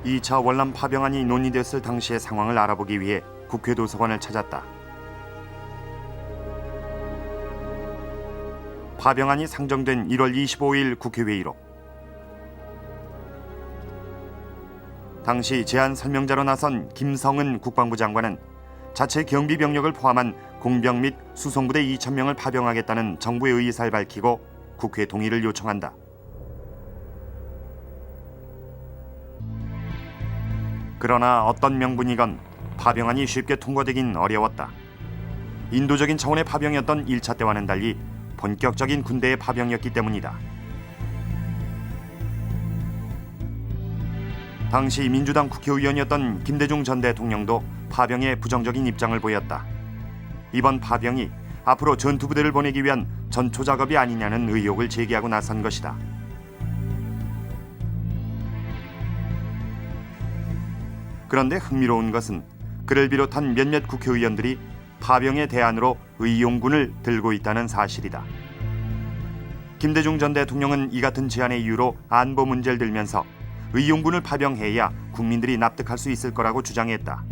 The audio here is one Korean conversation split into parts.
2차 월남 파병안이 논의됐을 당시의 상황을 알아보기 위해 국회 도서관을 찾았다. 파병안이 상정된 1월 25일 국회회의록. 당시 제안 설명자로 나선 김성은 국방부 장관은 자체 경비 병력을 포함한 공병 및 수송부대 2,000명을 파병하겠다는 정부의 의사를 밝히고 국회 동의를 요청한다. 그러나 어떤 명분이건 파병안이 쉽게 통과되긴 어려웠다. 인도적인 차원의 파병이었던 1차 때와는 달리 본격적인 군대의 파병이었기 때문이다. 당시 민주당 국회의원이었던 김대중 전 대통령도 파병에 부정적인 입장을 보였다. 이번 파병이 앞으로 전투부대를 보내기 위한 전초 작업이 아니냐는 의혹을 제기하고 나선 것이다. 그런데 흥미로운 것은 그를 비롯한 몇몇 국회의원들이 파병의 대안으로 의용군을 들고 있다는 사실이다. 김대중 전 대통령은 이 같은 제안의 이유로 안보 문제를 들면서 의용군을 파병해야 국민들이 납득할 수 있을 거라고 주장했다.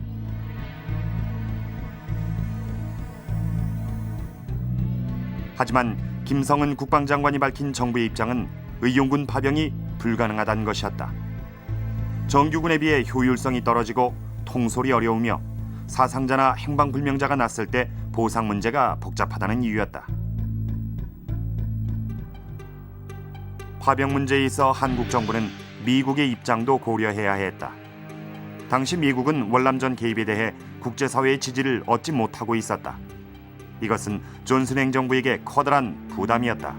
하지만 김성은 국방장관이 밝힌 정부의 입장은 의용군 파병이 불가능하다는 것이었다. 정규군에 비해 효율성이 떨어지고 통솔이 어려우며 사상자나 행방불명자가 났을 때 보상 문제가 복잡하다는 이유였다. 파병 문제에 있어 한국 정부는 미국의 입장도 고려해야 했다. 당시 미국은 월남전 개입에 대해 국제사회의 지지를 얻지 못하고 있었다. 이것은 존슨 행정부에게 커다란 부담이었다.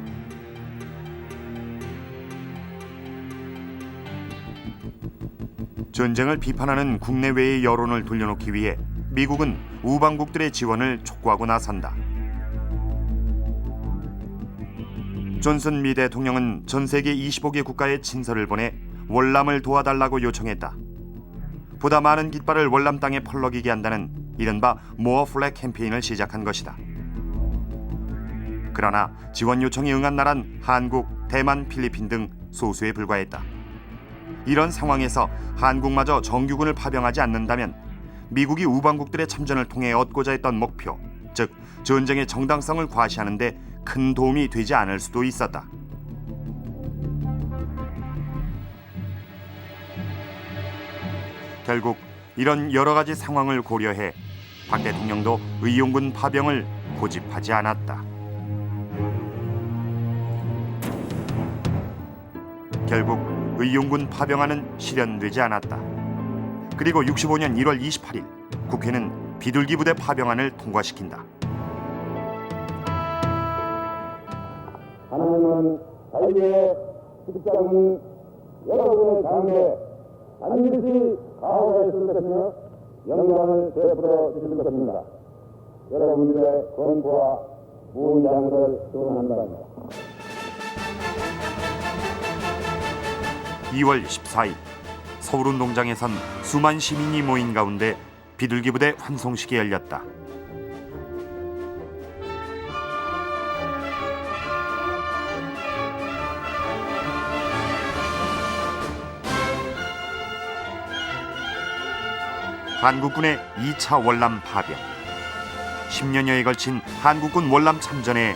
전쟁을 비판하는 국내외의 여론을 돌려놓기 위해 미국은 우방국들의 지원을 촉구하고 나선다. 존슨 미 대통령은 전 세계 25개 국가에 친서를 보내 월남을 도와달라고 요청했다. 보다 많은 깃발을 월남 땅에 펄럭이게 한다는 이른바 모어 플렉 캠페인을 시작한 것이다. 그러나 지원 요청에 응한 나라는 한국, 대만, 필리핀 등 소수에 불과했다. 이런 상황에서 한국마저 정규군을 파병하지 않는다면 미국이 우방국들의 참전을 통해 얻고자 했던 목표, 즉 전쟁의 정당성을 과시하는 데 큰 도움이 되지 않을 수도 있었다. 결국 이런 여러 가지 상황을 고려해 박 대통령도 의용군 파병을 고집하지 않았다. 결국 의용군 파병안은 실현되지 않았다. 그리고 65년 1월 28일 국회는 비둘기 부대 파병안을 통과시킨다. 하나님은 자기의 십자군 여러분의 가운데 반드시 가호하실 것이며 영광을 베풀어 주실 것입니다. 여러분들의 건부와 무장을 소원한다. 2월 14일 서울운동장에선 수만 시민이 모인 가운데 비둘기 부대 환송식이 열렸다. 한국군의 2차 월남 파병. 10년여에 걸친 한국군 월남 참전에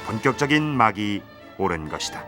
본격적인 막이 오른 것이다.